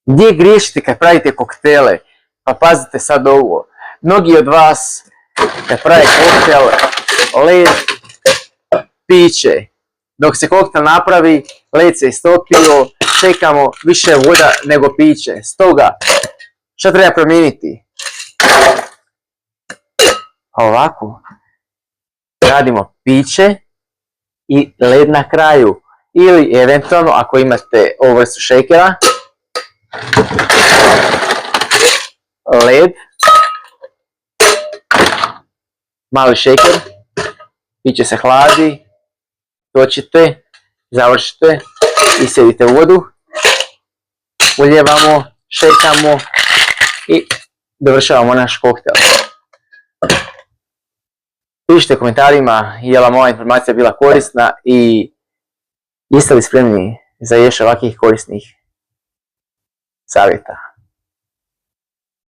Gdje griješite kad pravite koktele? Pa pazite sad ovo. Mnogi od vas kad prave koktel, led, piće. Dok se koktel napravi, led se istopio, čekamo više voda nego piće. Stoga, što treba promijeniti? Ovako. Radimo piće i led na kraju. Ili eventualno, ako imate ovu vrstu šejkera, led, mali šejker, piće se hladi, točite, završite, isjedite vodu, uljevamo, šejkamo i dovršavamo naš koktel. Pišite u komentarima je li moja informacija bila korisna i jeste li spremni za još ovakvih korisnih savjeta.